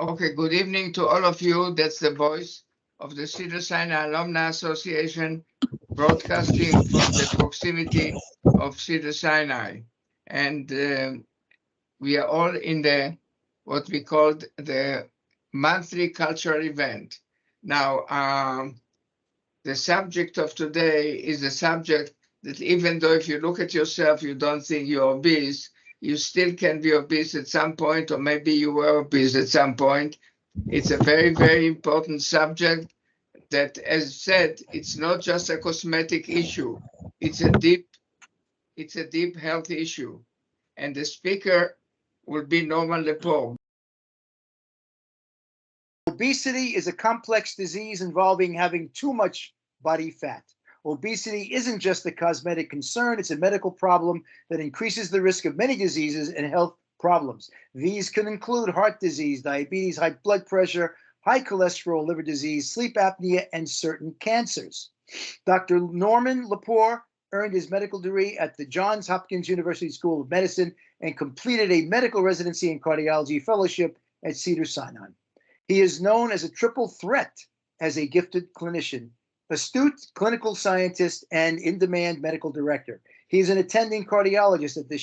Okay, good evening to all of you. That's the voice of the Cedar-Sinai Alumni Association broadcasting from the proximity of Cedar-Sinai. And we are all in the what we called the monthly cultural event. Now, the subject of today is a subject that even though if you look at yourself, you don't think you're obese, you still can be obese at some point, or maybe you were obese at some point. It's a very, very important subject that, as said, it's not just a cosmetic issue. It's a deep health issue. And the speaker will be Norman Lepore. Obesity is a complex disease involving having too much body fat. Obesity isn't just a cosmetic concern, it's a medical problem that increases the risk of many diseases and health problems. These can include heart disease, diabetes, high blood pressure, high cholesterol, liver disease, sleep apnea, and certain cancers. Dr. Norman Lepore earned his medical degree at the Johns Hopkins University School of Medicine and completed a medical residency and cardiology fellowship at Cedar-Sinai. He is known as a triple threat as a gifted clinician, astute clinical scientist, and in-demand medical director. He is an attending cardiologist at the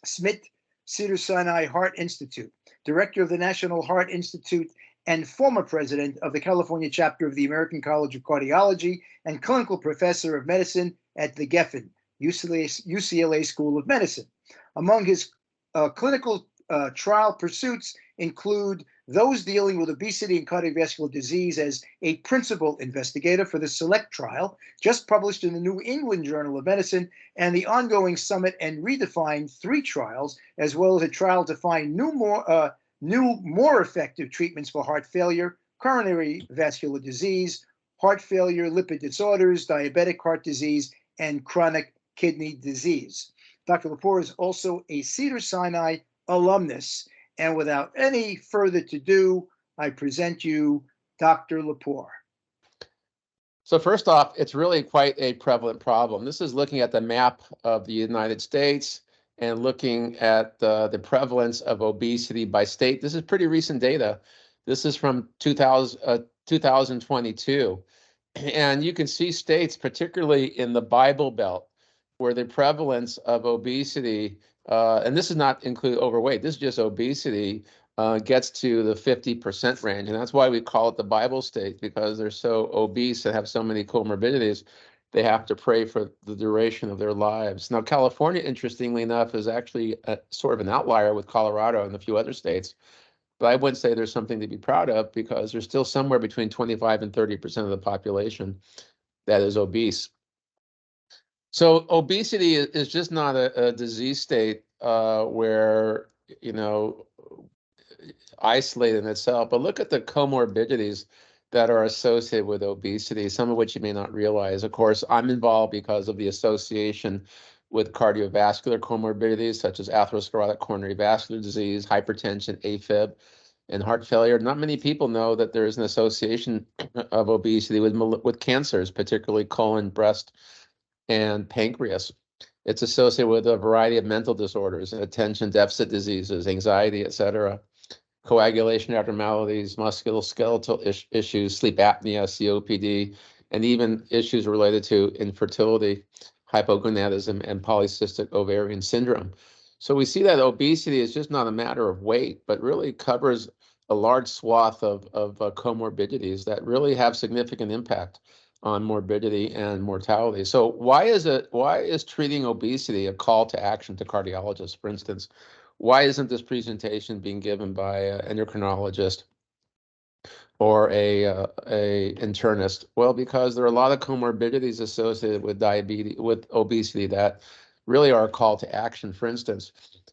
Smith Cedar-Sinai Heart Institute, director of the National Heart Institute, and former president of the California chapter of the American College of Cardiology, and clinical professor of medicine at the Geffen, UCLA School of Medicine. Among his clinical trial pursuits include those dealing with obesity and cardiovascular disease as a principal investigator for the SELECT trial, just published in the New England Journal of Medicine, and the ongoing SUMMIT and REDEFINE 3 trials, as well as a trial to find new, more effective treatments for heart failure, coronary vascular disease, heart failure, lipid disorders, diabetic heart disease, and chronic kidney disease. Dr. Lepore is also a Cedar-Sinai alumnus. And without any further ado, I present you Dr. Lepore. So first off, it's really quite a prevalent problem. This is looking at the map of the United States and looking at the prevalence of obesity by state. This is pretty recent data. This is from 2022. And you can see states, particularly in the Bible Belt, where the prevalence of obesity, and this does not include overweight, this is just obesity, gets to the 50% range. And that's why we call it the Bible state, because they're so obese and have so many comorbidities, they have to pray for the duration of their lives. Now, California, interestingly enough, is actually sort of an outlier with Colorado and a few other states. But I wouldn't say there's something to be proud of, because there's still somewhere between 25 and 30% of the population that is obese. So obesity is just not a disease state where, isolated in itself, but look at the comorbidities that are associated with obesity, some of which you may not realize. Of course, I'm involved because of the association with cardiovascular comorbidities such as atherosclerotic coronary vascular disease, hypertension, AFib, and heart failure. Not many people know that there is an association of obesity with cancers, particularly colon, breast, and pancreas. It's associated with a variety of mental disorders, attention deficit diseases, anxiety, etc., coagulation abnormalities, musculoskeletal issues, sleep apnea, COPD, and even issues related to infertility, hypogonadism, and polycystic ovarian syndrome. So we see that obesity is just not a matter of weight, but really covers a large swath of comorbidities that really have significant impact on morbidity and mortality. So why is treating obesity a call to action to cardiologists, for instance? Why isn't this presentation being given by an endocrinologist or a internist? Well, because there are a lot of comorbidities associated with obesity that really are a call to action. For instance,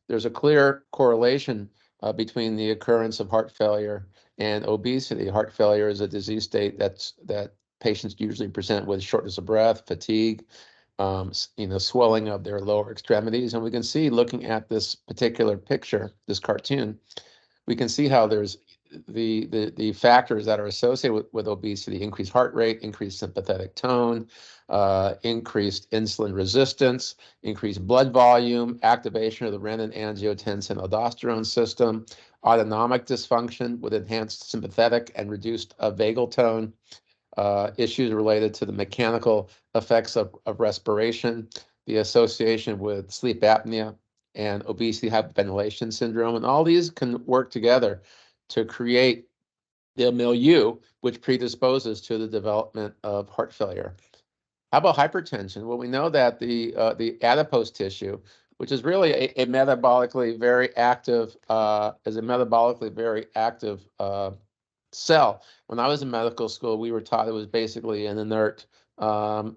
there's a clear correlation between the occurrence of heart failure and obesity. Heart failure is a disease state that patients usually present with shortness of breath, fatigue, swelling of their lower extremities. And we can see, looking at this particular picture, this cartoon, we can see how there's the factors that are associated with obesity: increased heart rate, increased sympathetic tone, increased insulin resistance, increased blood volume, activation of the renin-angiotensin-aldosterone system, autonomic dysfunction with enhanced sympathetic and reduced vagal tone, issues related to the mechanical effects of respiration, the association with sleep apnea and obesity hyperventilation syndrome. And all these can work together to create the milieu which predisposes to the development of heart failure. How about hypertension? Well, we know that the adipose tissue, which is really a metabolically very active, cell. When I was in medical school, we were taught it was basically an inert cell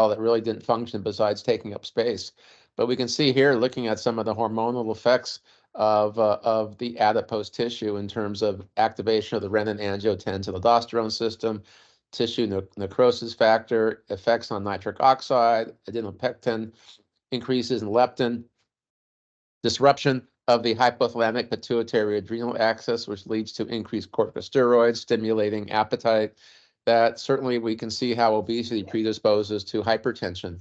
that really didn't function besides taking up space. But we can see here, looking at some of the hormonal effects of the adipose tissue in terms of activation of the renin-angiotensin-aldosterone system, tissue necrosis factor, effects on nitric oxide, adenopectin, increases in leptin, disruption of the hypothalamic pituitary adrenal axis, which leads to increased corticosteroids, stimulating appetite. That certainly we can see how obesity predisposes to hypertension.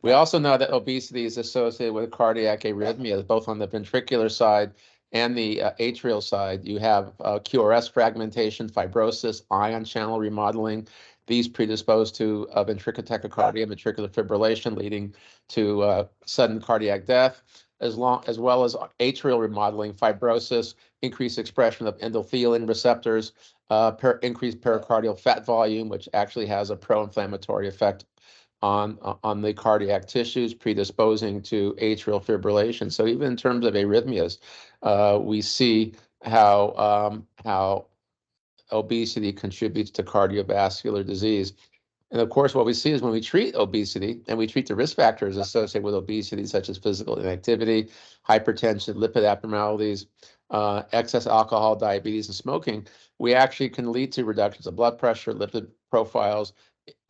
We also know that obesity is associated with cardiac arrhythmias, both on the ventricular side and the atrial side. You have QRS fragmentation, fibrosis, ion channel remodeling. These predispose to ventricular tachycardia, ventricular fibrillation, leading to sudden cardiac death, as well as atrial remodeling, fibrosis, increased expression of endothelin receptors, increased pericardial fat volume, which actually has a pro-inflammatory effect on the cardiac tissues, predisposing to atrial fibrillation. So even in terms of arrhythmias, we see how obesity contributes to cardiovascular disease. And of course, what we see is when we treat obesity and we treat the risk factors associated with obesity, such as physical inactivity, hypertension, lipid abnormalities, excess alcohol, diabetes, and smoking, we actually can lead to reductions of blood pressure, lipid profiles,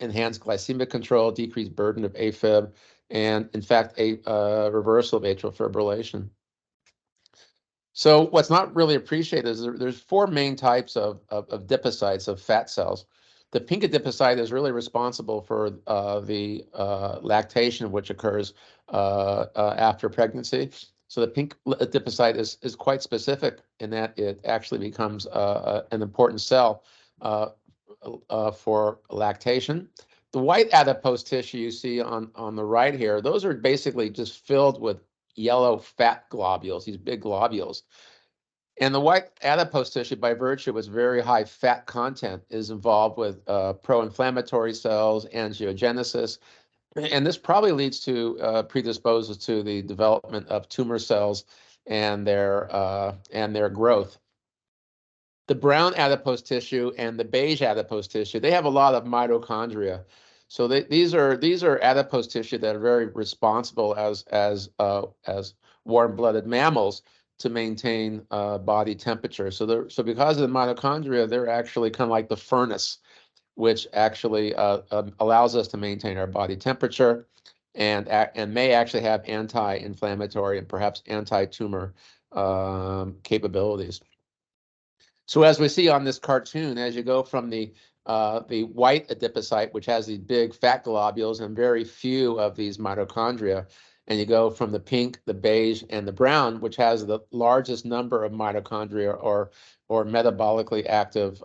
enhanced glycemic control, decreased burden of AFib, and in fact, a reversal of atrial fibrillation. So what's not really appreciated is there's four main types of adipocytes, of fat cells. The pink adipocyte is really responsible for the lactation, which occurs after pregnancy. So the pink adipocyte is quite specific in that it actually becomes an important cell for lactation. The white adipose tissue you see on the right here, those are basically just filled with yellow fat globules, these big globules. And the white adipose tissue, by virtue of its very high fat content, is involved with pro-inflammatory cells, angiogenesis, and this probably leads to predisposes to the development of tumor cells and their growth. The brown adipose tissue and the beige adipose tissue, they have a lot of mitochondria. So these are adipose tissue that are very responsible as warm-blooded mammals to maintain body temperature. So because of the mitochondria, they're actually kind of like the furnace, which actually allows us to maintain our body temperature and may actually have anti-inflammatory and perhaps anti-tumor capabilities. So as we see on this cartoon, as you go from the white adipocyte, which has these big fat globules and very few of these mitochondria, and you go from the pink, the beige, and the brown, which has the largest number of mitochondria or metabolically active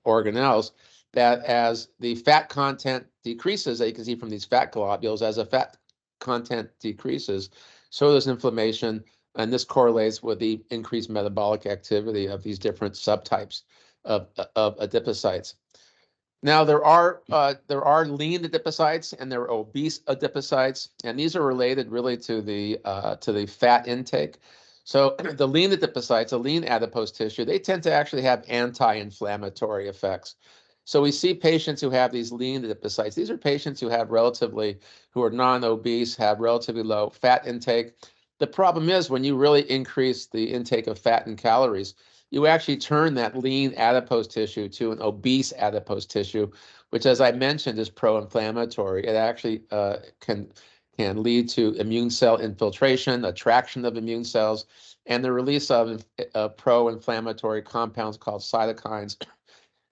organelles, that as the fat content decreases, as you can see from these fat globules, as the fat content decreases, so does inflammation. And this correlates with the increased metabolic activity of these different subtypes of adipocytes. Now there are lean adipocytes and there are obese adipocytes, and these are related really to the fat intake. So the lean adipocytes, a lean adipose tissue, they tend to actually have anti-inflammatory effects. So we see patients who have these lean adipocytes. These are patients who are non-obese, have relatively low fat intake. The problem is when you really increase the intake of fat and calories, you actually turn that lean adipose tissue to an obese adipose tissue, which, as I mentioned, is pro-inflammatory. It actually can lead to immune cell infiltration, attraction of immune cells, and the release of pro-inflammatory compounds called cytokines,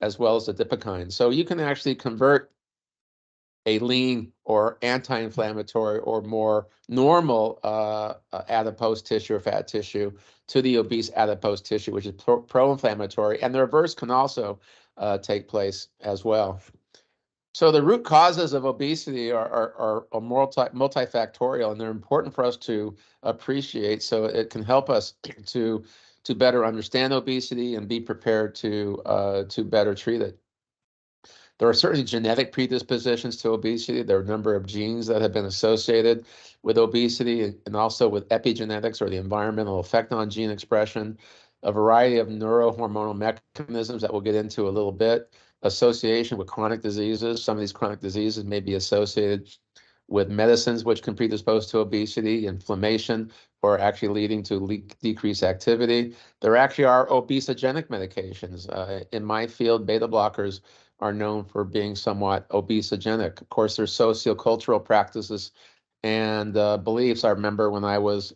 as well as adipokines. So you can actually convert a lean or anti-inflammatory or more normal adipose tissue or fat tissue to the obese adipose tissue, which is pro-inflammatory. And the reverse can also take place as well. So the root causes of obesity are multifactorial, and they're important for us to appreciate, so it can help us to better understand obesity and be prepared to better treat it. There are certainly genetic predispositions to obesity. There are a number of genes that have been associated with obesity, and also with epigenetics, or the environmental effect on gene expression, a variety of neurohormonal mechanisms that we'll get into a little bit, association with chronic diseases. Some of these chronic diseases may be associated with medicines which can predispose to obesity, inflammation, or actually leading to decreased activity. There actually are obesogenic medications. In my field, beta blockers are known for being somewhat obesogenic. Of course, there's sociocultural practices and beliefs. I remember when I was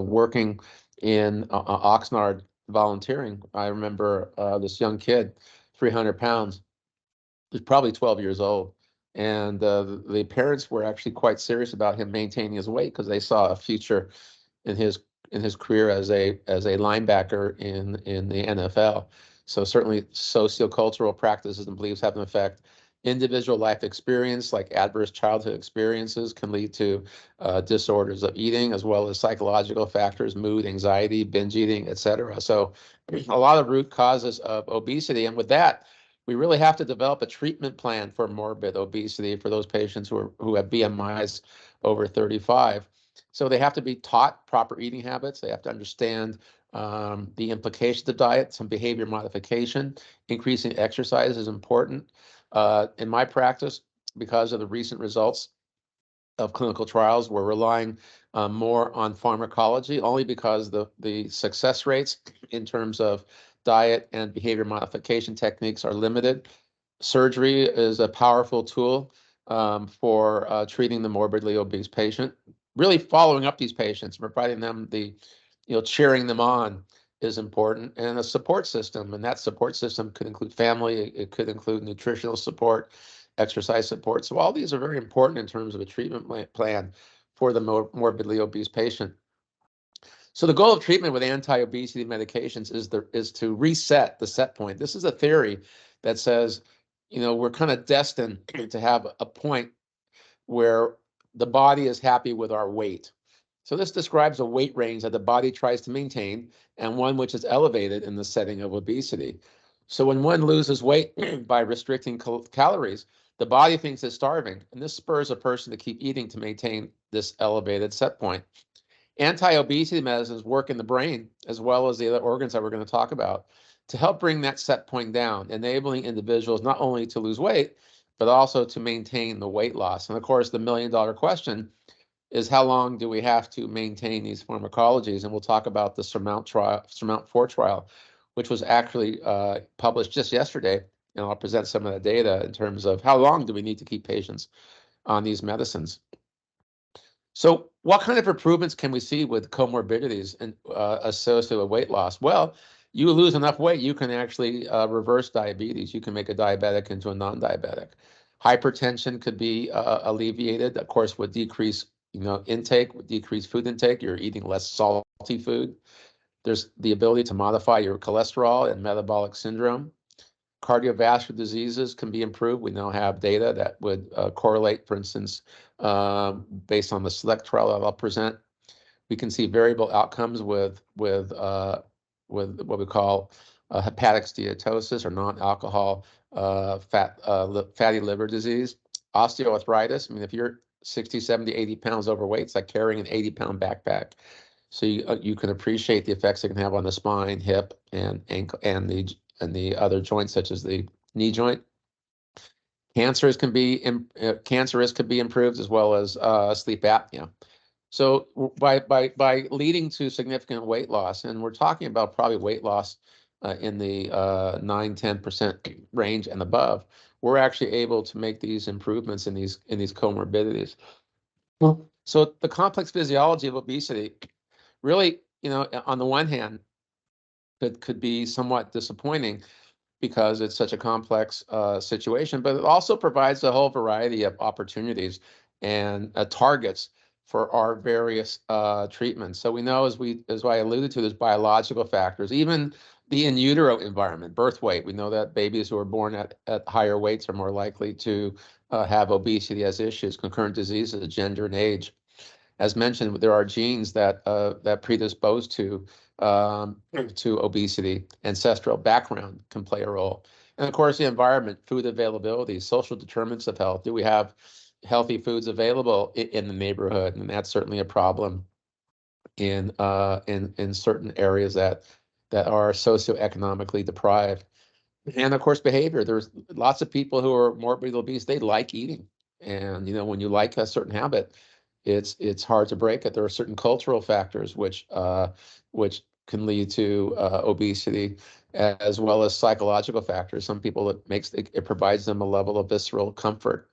working in Oxnard volunteering, I remember this young kid, 300 pounds, he was probably 12 years old. And the parents were actually quite serious about him maintaining his weight, because they saw a future in his career as a linebacker in the NFL. So certainly sociocultural practices and beliefs have an effect. Individual life experience, like adverse childhood experiences, can lead to disorders of eating, as well as psychological factors, mood, anxiety, binge eating, etc. So a lot of root causes of obesity. And with that, we really have to develop a treatment plan for morbid obesity for those patients who have BMIs over 35. So they have to be taught proper eating habits. They have to understand the implications of diet, some behavior modification. Increasing exercise is important. In my practice, because of the recent results of clinical trials, we're relying more on pharmacology, only because the success rates in terms of diet and behavior modification techniques are limited. Surgery is a powerful tool for treating the morbidly obese patient. Really following up these patients, providing them cheering them on is important, and a support system. And that support system could include family, it could include nutritional support, exercise support. So all these are very important in terms of a treatment plan for the morbidly obese patient. So the goal of treatment with anti-obesity medications is to reset the set point. This is a theory that says, we're kind of destined to have a point where the body is happy with our weight. So this describes a weight range that the body tries to maintain, and one which is elevated in the setting of obesity. So when one loses weight by restricting calories, the body thinks it's starving, and this spurs a person to keep eating to maintain this elevated set point. Anti-obesity medicines work in the brain, as well as the other organs that we're going to talk about, to help bring that set point down, enabling individuals not only to lose weight, but also to maintain the weight loss. And of course, the million-dollar question is, how long do we have to maintain these pharmacologies? And we'll talk about the SURMOUNT-4 trial, which was actually published just yesterday. And I'll present some of the data in terms of how long do we need to keep patients on these medicines. So what kind of improvements can we see with comorbidities and associated with weight loss? Well, you lose enough weight, you can actually reverse diabetes. You can make a diabetic into a non-diabetic. Hypertension could be alleviated, of course, with decreased intake, with decreased food intake. You're eating less salty food. There's the ability to modify your cholesterol and metabolic syndrome. Cardiovascular diseases can be improved. We now have data that would correlate, for instance, based on the SELECT trial that I'll present. We can see variable outcomes with what we call hepatic steatosis, or non-alcohol fatty liver disease. Osteoarthritis. I mean, if you're 60, 70, 80 pounds overweight, it's like carrying an 80-pound backpack. So you can appreciate the effects it can have on the spine, hip, and ankle, and the other joints, such as the knee joint. Cancer risk could be improved, as well as sleep apnea. So by leading to significant weight loss, and we're talking about probably weight loss in the 9-10% range and above, we're actually able to make these improvements in these comorbidities. So the complex physiology of obesity really, on the one hand, could be somewhat disappointing, because it's such a complex situation, but it also provides a whole variety of opportunities and targets for our various treatments. So we know, as I alluded to, there's biological factors, even the in utero environment, birth weight. We know that babies who are born at higher weights are more likely to have obesity as issues, concurrent diseases, gender and age. As mentioned, there are genes that predispose to obesity. Ancestral background can play a role, and of course, the environment, food availability, social determinants of health. Do we have healthy foods available in the neighborhood? And that's certainly a problem in certain areas that are socioeconomically deprived. And of course, behavior. There's lots of people who are morbidly obese. They like eating, and when you like a certain habit, it's hard to break it. There are certain cultural factors which can lead to obesity, as well as psychological factors. Some people, it provides them a level of visceral comfort.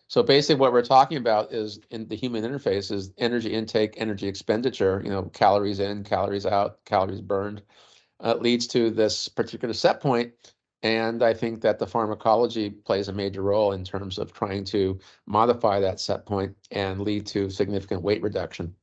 So basically, what we're talking about is, in the human interface, is energy intake, energy expenditure. Calories in, calories out, calories burned. Leads to this particular set point. And I think that the pharmacology plays a major role in terms of trying to modify that set point and lead to significant weight reduction.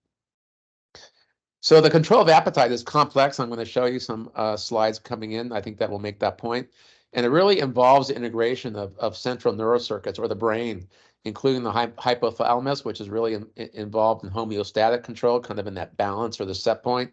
So the control of appetite is complex. I'm going to show you some slides coming in. I think that will make that point. And it really involves the integration of central neurocircuits, or the brain, including the hypothalamus, which is really involved in homeostatic control, kind of in that balance or the set point.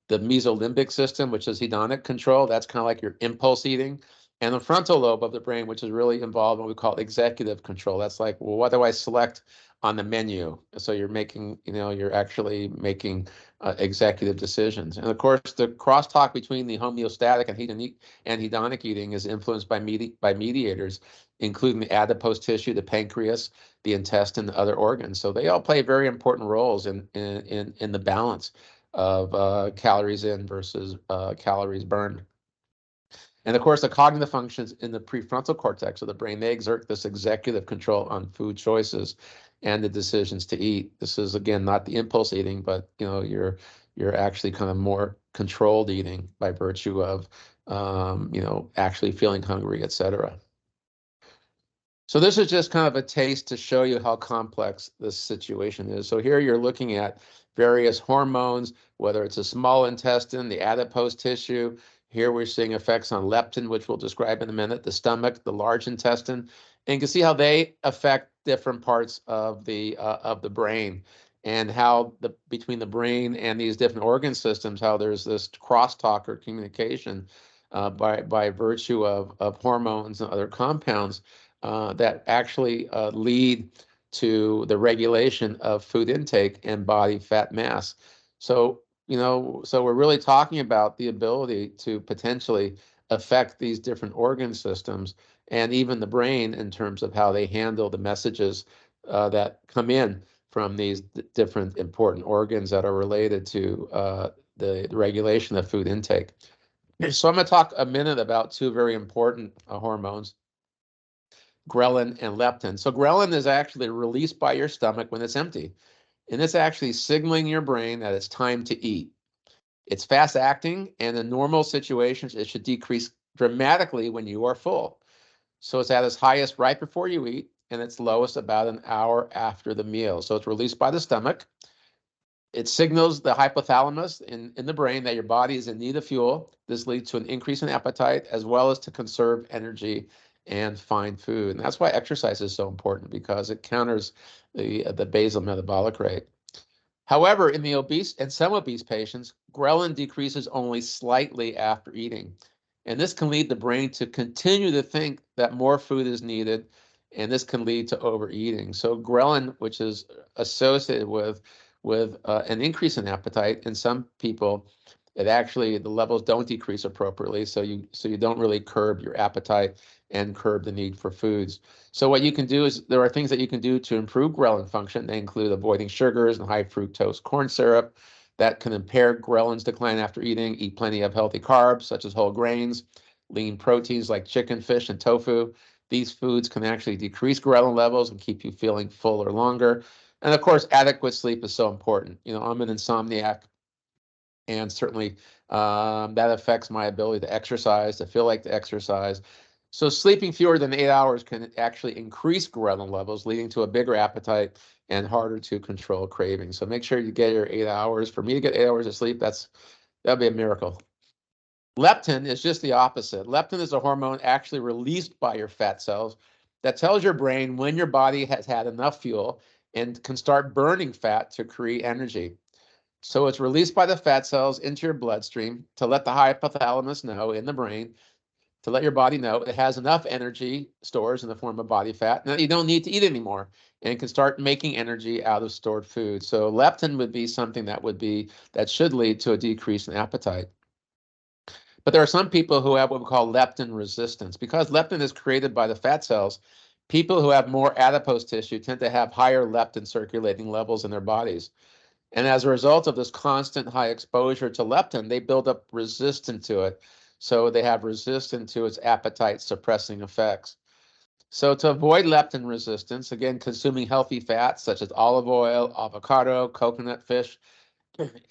The mesolimbic system, which is hedonic control, that's kind of like your impulse eating. And the frontal lobe of the brain, which is really involved in what we call executive control. That's like, well, what do I select on the menu? So you're actually making executive decisions. And of course, the crosstalk between the homeostatic and hedonic eating is influenced by mediators, including the adipose tissue, the pancreas, the intestine, and other organs. So they all play very important roles in the balance of calories in versus calories burned. And of course, the cognitive functions in the prefrontal cortex of the brain, they exert this executive control on food choices and the decisions to eat. This is, again, not the impulse eating, but you're actually kind of more controlled eating by virtue of actually feeling hungry, etc. So this is just kind of a taste to show you how complex this situation is. So here you're looking at various hormones, whether it's a small intestine, the adipose tissue. Here we're seeing effects on leptin, which we'll describe in a minute, the stomach, the large intestine. And you can see how they affect different parts of the brain, and how between the brain and these different organ systems, how there's this crosstalk or communication by virtue of hormones and other compounds that actually lead to the regulation of food intake and body fat mass. So, so we're really talking about the ability to potentially affect these different organ systems and even the brain in terms of how they handle the messages that come in from these different important organs that are related to the regulation of food intake. So I'm going to talk a minute about two very important hormones, ghrelin and leptin. So ghrelin is actually released by your stomach when it's empty, and it's actually signaling your brain that it's time to eat. It's fast acting, and in normal situations, it should decrease dramatically when you are full. So it's at its highest right before you eat, and its lowest about an hour after the meal. So it's released by the stomach. It signals the hypothalamus in the brain that your body is in need of fuel. This leads to an increase in appetite, as well as to conserve energy and find food. And that's why exercise is so important, because it counters the basal metabolic rate. However, in the obese and some obese patients, ghrelin decreases only slightly after eating. And this can lead the brain to continue to think that more food is needed, and this can lead to overeating. So ghrelin, which is associated with an increase in appetite, in some people, the levels don't decrease appropriately, so you don't really curb your appetite and curb the need for foods. So what you can do is, there are things that you can do to improve ghrelin function. They include avoiding sugars and high fructose corn syrup. That can impair ghrelin's decline after eating. Eat plenty of healthy carbs, such as whole grains, lean proteins like chicken, fish, and tofu. These foods can actually decrease ghrelin levels and keep you feeling fuller longer. And of course, adequate sleep is so important. I'm an insomniac, and certainly That affects my ability to exercise, to feel like to exercise. So sleeping fewer than 8 hours can actually increase ghrelin levels, leading to a bigger appetite and harder to control cravings. So make sure you get your 8 hours. For me to get 8 hours of sleep, that'd be a miracle. Leptin is just the opposite. Leptin is a hormone actually released by your fat cells that tells your brain when your body has had enough fuel and can start burning fat to create energy. So it's released by the fat cells into your bloodstream to let the hypothalamus know in the brain, to let your body know it has enough energy stores in the form of body fat, and that you don't need to eat anymore, and can start making energy out of stored food. So leptin would be something that should lead to a decrease in appetite. But there are some people who have what we call leptin resistance. Because leptin is created by the fat cells, people who have more adipose tissue tend to have higher leptin circulating levels in their bodies. And as a result of this constant high exposure to leptin, they build up resistance to it. So they have resistance to its appetite suppressing effects. So to avoid leptin resistance, again, consuming healthy fats such as olive oil, avocado, coconut, fish,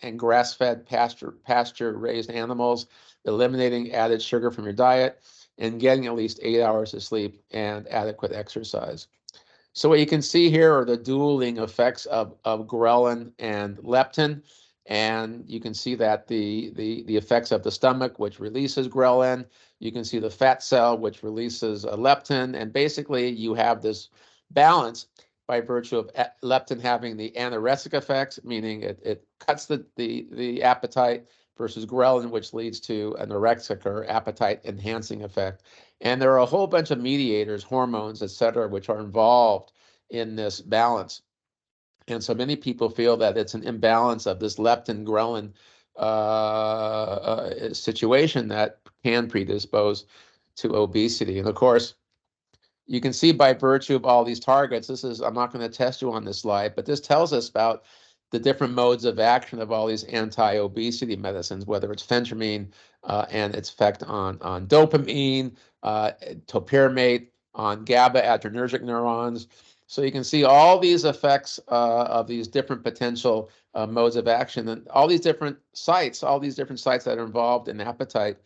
and grass-fed pasture-raised animals, eliminating added sugar from your diet, and getting at least 8 hours of sleep and adequate exercise. So what you can see here are the dueling effects of ghrelin and leptin. And you can see that the effects of the stomach, which releases ghrelin. You can see the fat cell, which releases leptin. And basically, you have this balance by virtue of leptin having the anorexic effects, meaning it cuts the appetite, versus ghrelin, which leads to an anorexic or appetite enhancing effect. And there are a whole bunch of mediators, hormones, et cetera, which are involved in this balance. And so many people feel that it's an imbalance of this leptin ghrelin situation that can predispose to obesity. And of course, you can see by virtue of all these targets, I'm not going to test you on this slide, but this tells us about the different modes of action of all these anti-obesity medicines, whether it's phentermine and its effect on dopamine, topiramate, on GABA adrenergic neurons. So you can see all these effects of these different potential modes of action, and all these different sites that are involved in appetite,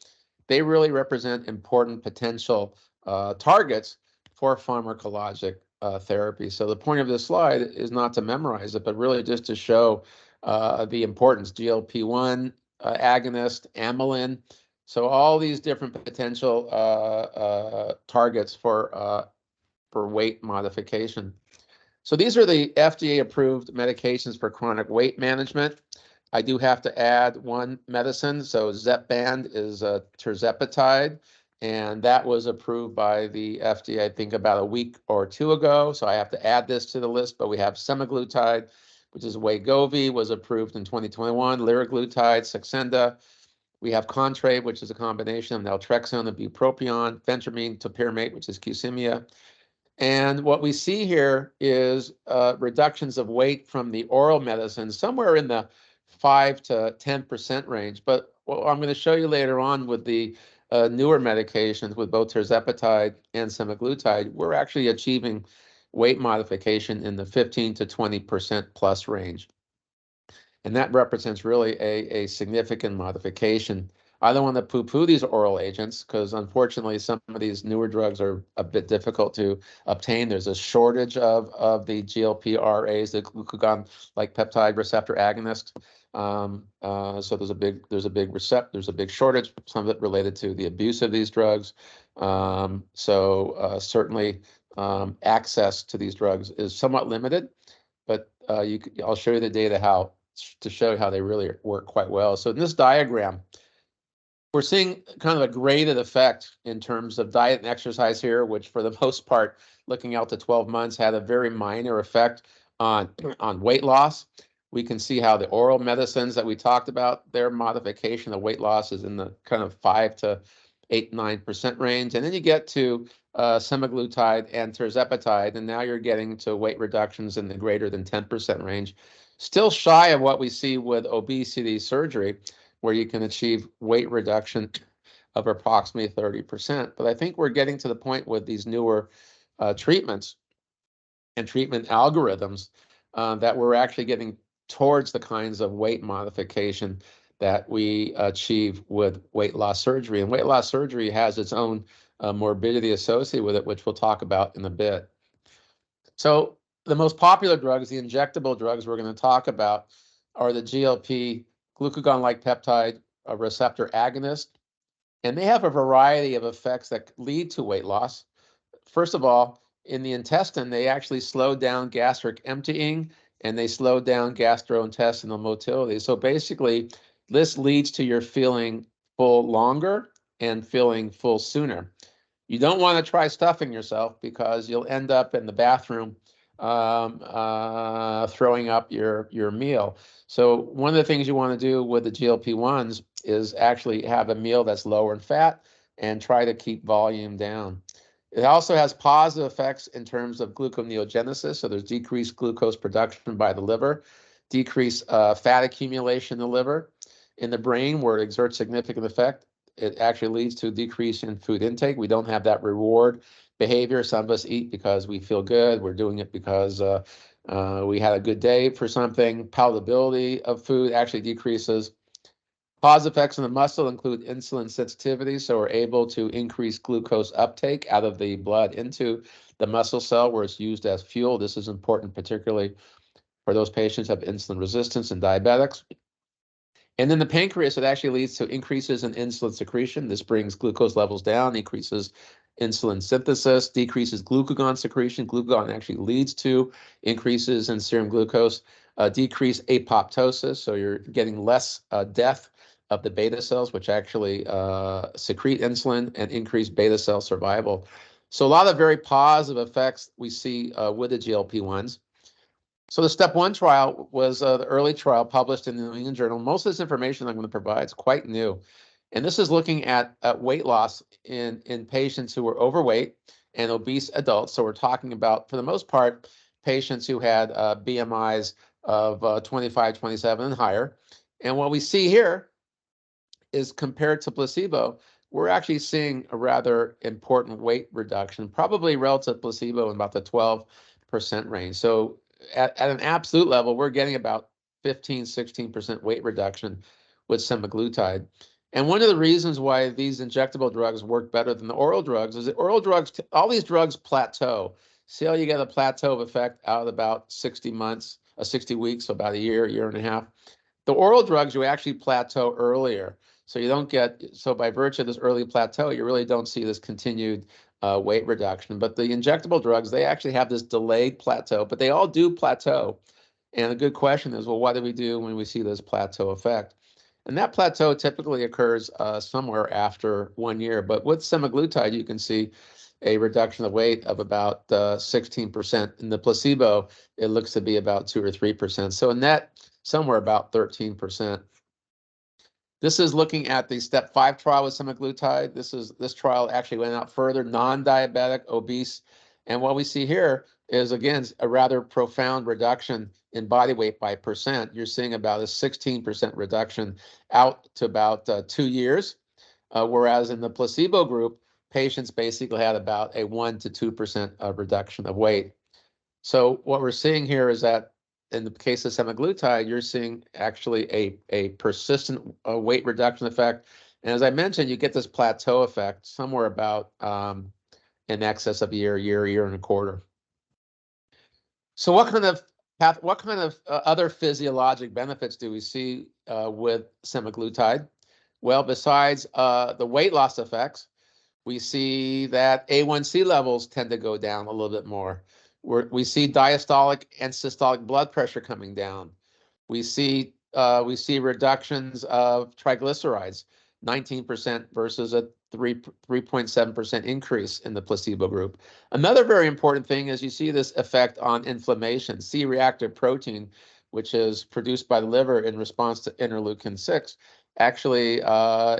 they really represent important potential targets for pharmacologic therapy. So the point of this slide is not to memorize it, but really just to show the importance. GLP-1 agonist, amylin. So all these different potential targets for weight modification. So these are the FDA-approved medications for chronic weight management. I do have to add one medicine. So Zepbound is a tirzepatide, and that was approved by the FDA, I think, about a week or two ago. So I have to add this to the list. But we have semaglutide, which is Wegovy, was approved in 2021. Liraglutide, Saxenda. We have Contrave, which is a combination of naltrexone and bupropion, phentermine, topiramate, which is Qsymia. And what we see here is reductions of weight from the oral medicines, somewhere in the 5 to 10% range. But what I'm going to show you later on with the newer medications, with both tirzepatide and semaglutide, we're actually achieving weight modification in the 15 to 20% plus range. And that represents really a significant modification. I don't want to poo-poo these oral agents because unfortunately some of these newer drugs are a bit difficult to obtain. There's a shortage of the GLP-RAs, the glucagon-like peptide receptor agonists. So there's a big shortage, some of it related to the abuse of these drugs. Certainly access to these drugs is somewhat limited, but I'll show you the data to show how they really work quite well. So in this diagram, we're seeing kind of a graded effect in terms of diet and exercise here, which for the most part, looking out to 12 months, had a very minor effect on weight loss. We can see how the oral medicines that we talked about, their modification of weight loss is in the kind of 5 to 8, 9% range. And then you get to semaglutide and tirzepatide, and now you're getting to weight reductions in the greater than 10% range. Still shy of what we see with obesity surgery, where you can achieve weight reduction of approximately 30%. But I think we're getting to the point with these newer treatments and treatment algorithms that we're actually getting towards the kinds of weight modification that we achieve with weight loss surgery. And weight loss surgery has its own morbidity associated with it, which we'll talk about in a bit. So the most popular drugs, the injectable drugs we're going to talk about, are the GLP glucagon-like peptide receptor agonist. And they have a variety of effects that lead to weight loss. First of all, in the intestine, they actually slow down gastric emptying and they slow down gastrointestinal motility. So basically, this leads to your feeling full longer and feeling full sooner. You don't want to try stuffing yourself because you'll end up in the bathroom throwing up your meal. So one of the things you want to do with the GLP-1s is actually have a meal that's lower in fat and try to keep volume down. It also has positive effects in terms of gluconeogenesis. So there's decreased glucose production by the liver, decreased fat accumulation in the liver. In the brain, where it exerts significant effect, it actually leads to a decrease in food intake. We don't have that reward behavior. Some of us eat because we feel good. We're doing it because we had a good day for something. Palatability of food actually decreases. Positive effects on the muscle include insulin sensitivity, so we're able to increase glucose uptake out of the blood into the muscle cell where it's used as fuel. This is important, particularly for those patients who have insulin resistance and diabetics. And then the pancreas, it actually leads to increases in insulin secretion. This brings glucose levels down, increases insulin synthesis, decreases glucagon secretion. Glucagon actually leads to increases in serum glucose, decreased apoptosis, so you're getting less death of the beta cells, which actually secrete insulin, and increased beta cell survival. So a lot of very positive effects we see with the GLP-1s. So the step 1 trial was the early trial published in the New England Journal. Most of this information I'm going to provide is quite new. And this is looking at weight loss in patients who were overweight and obese adults. So we're talking about, for the most part, patients who had BMIs of 25, 27 and higher. And what we see here is compared to placebo, we're actually seeing a rather important weight reduction, probably relative to placebo in about the 12% range. So at an absolute level, we're getting about 15, 16% weight reduction with semaglutide. And one of the reasons why these injectable drugs work better than the oral drugs is that oral drugs, all these drugs plateau. See how you get a plateau effect out of about 60 months, 60 weeks, so about a year and a half. The oral drugs, you actually plateau earlier. So you don't get, so by virtue of this early plateau, you really don't see this continued weight reduction. But the injectable drugs, they actually have this delayed plateau, but they all do plateau. And the good question is, well, what do we do when we see this plateau effect? And that plateau typically occurs somewhere after 1 year. But with semaglutide, you can see a reduction of weight of about 16%. In the placebo, it looks to be about 2 or 3%. So in net, somewhere about 13%. This is looking at the step 5 trial with semaglutide. This trial actually went out further, non-diabetic, obese. And what we see here is, again, a rather profound reduction in body weight by percent. You're seeing about a 16% reduction out to about 2 years, whereas in the placebo group, patients basically had about a 1 to 2% reduction of weight. So what we're seeing here is that in the case of semaglutide, you're seeing actually a persistent weight reduction effect. And as I mentioned, you get this plateau effect somewhere about in excess of a year and a quarter. So what kind of other physiologic benefits do we see with semaglutide? Well, besides the weight loss effects, we see that A1C levels tend to go down a little bit more. We see diastolic and systolic blood pressure coming down. We see reductions of triglycerides, 19% versus a 3.7% increase in the placebo group. Another very important thing is you see this effect on inflammation. C-reactive protein, which is produced by the liver in response to interleukin-6, actually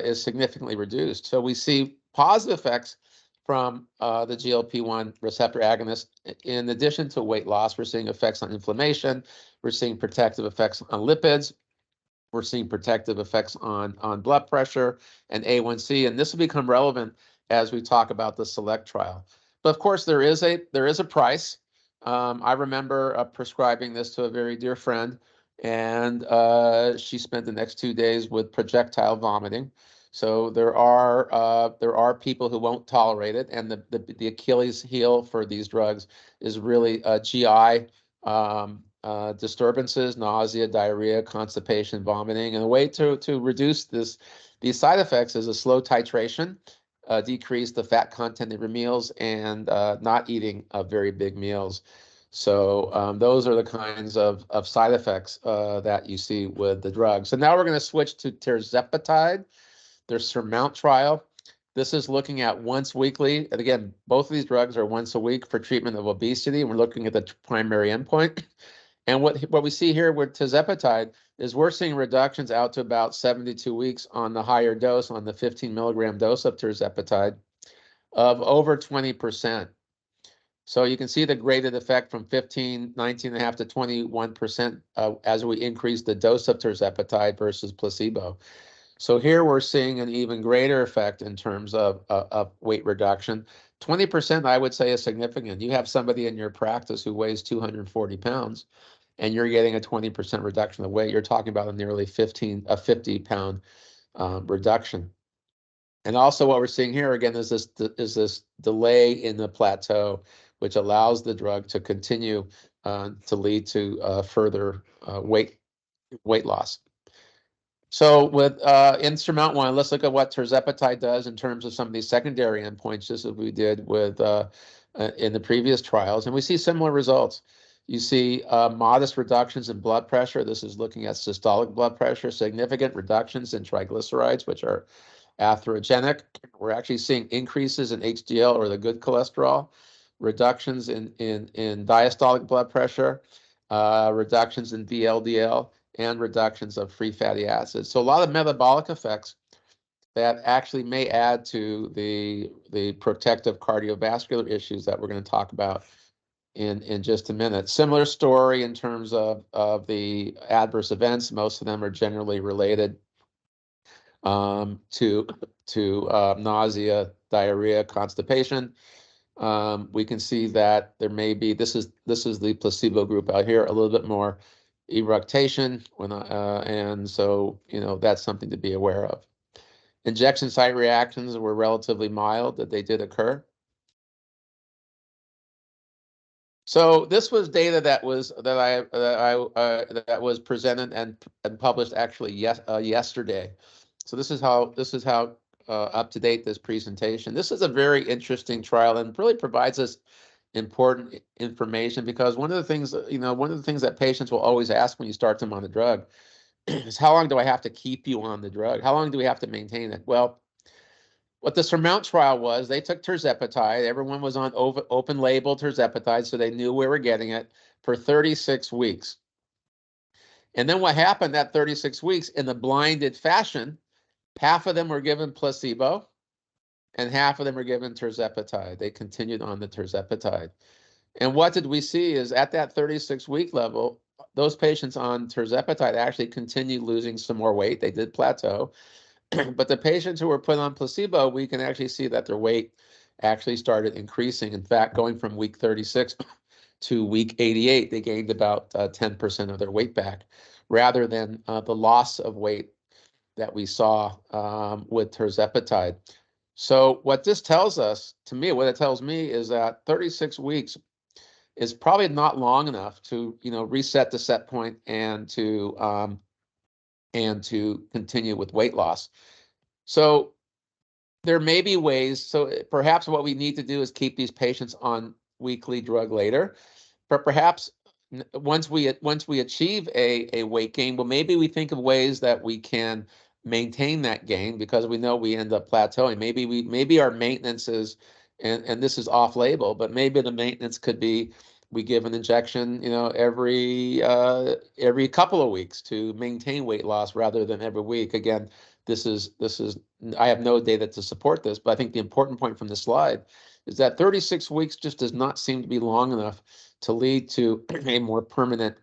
is significantly reduced. So we see positive effects from the GLP-1 receptor agonist. In addition to weight loss, we're seeing effects on inflammation. We're seeing protective effects on lipids. We're seeing protective effects on blood pressure and A1C, and this will become relevant as we talk about the SELECT trial. But of course, there is a price. I remember prescribing this to a very dear friend, and she spent the next 2 days with projectile vomiting. So there are people who won't tolerate it, and the Achilles heel for these drugs is really GI disturbances, nausea, diarrhea, constipation, vomiting, and the way to reduce these side effects is a slow titration, decrease the fat content of your meals, and not eating very big meals. So those are the kinds of side effects that you see with the drug. So now we're going to switch to tirzepatide, their SURMOUNT trial. This is looking at once weekly. And again, both of these drugs are once a week for treatment of obesity. And we're looking at the primary endpoint. And what we see here with tirzepatide is we're seeing reductions out to about 72 weeks on the higher dose, on the 15 milligram dose of tirzepatide, of over 20%. So you can see the graded effect from 15, 19.5 to 21% as we increase the dose of tirzepatide versus placebo. So here we're seeing an even greater effect in terms of weight reduction. 20%, I would say, is significant. You have somebody in your practice who weighs 240 pounds, and you're getting a 20% reduction of weight. You're talking about a nearly 50-pound reduction. And also what we're seeing here again is this delay in the plateau, which allows the drug to continue to lead to further weight loss. So with in SURMOUNT-1, let's look at what tirzepatide does in terms of some of these secondary endpoints, just as we did with in the previous trials, and we see similar results. You see modest reductions in blood pressure. This is looking at systolic blood pressure, significant reductions in triglycerides, which are atherogenic. We're actually seeing increases in HDL, or the good cholesterol, reductions in diastolic blood pressure, reductions in VLDL, and reductions of free fatty acids. So a lot of metabolic effects that actually may add to the protective cardiovascular issues that we're going to talk about in just a minute. Similar story in terms of the adverse events. Most of them are generally related to nausea, diarrhea, constipation. We can see that there may be, this is the placebo group out here, a little bit more eructation, and so that's something to be aware of. Injection site reactions were relatively mild, that they did occur. So this was data that was presented and published actually yesterday. So this is how up to date this presentation. This is a very interesting trial and really provides us important information, because one of the things that patients will always ask when you start them on the drug is, how long do I have to keep you on the drug? How long do we have to maintain it? Well, what the SURMOUNT trial was, they took tirzepatide. Everyone was on open label tirzepatide, so they knew we were getting it for 36 weeks. And then what happened at 36 weeks, in the blinded fashion, half of them were given placebo and half of them were given tirzepatide. They continued on the tirzepatide. And what did we see is, at that 36-week level, those patients on tirzepatide actually continued losing some more weight. They did plateau. But the patients who were put on placebo, we can actually see that their weight actually started increasing. In fact, going from week 36 to week 88, they gained about 10% of their weight back, rather than the loss of weight that we saw with tirzepatide. So what this tells us, what it tells me is that 36 weeks is probably not long enough to reset the set point and to continue with weight loss. So there may be ways. So perhaps what we need to do is keep these patients on weekly drug later. But perhaps once we achieve a weight gain, well, maybe we think of ways that we can maintain that gain, because we know we end up plateauing. Maybe our maintenance is, and this is off label, but maybe the maintenance could be, we give an injection, every couple of weeks to maintain weight loss, rather than every week. Again, this is I have no data to support this, but I think the important point from the slide is that 36 weeks just does not seem to be long enough to lead to a more permanent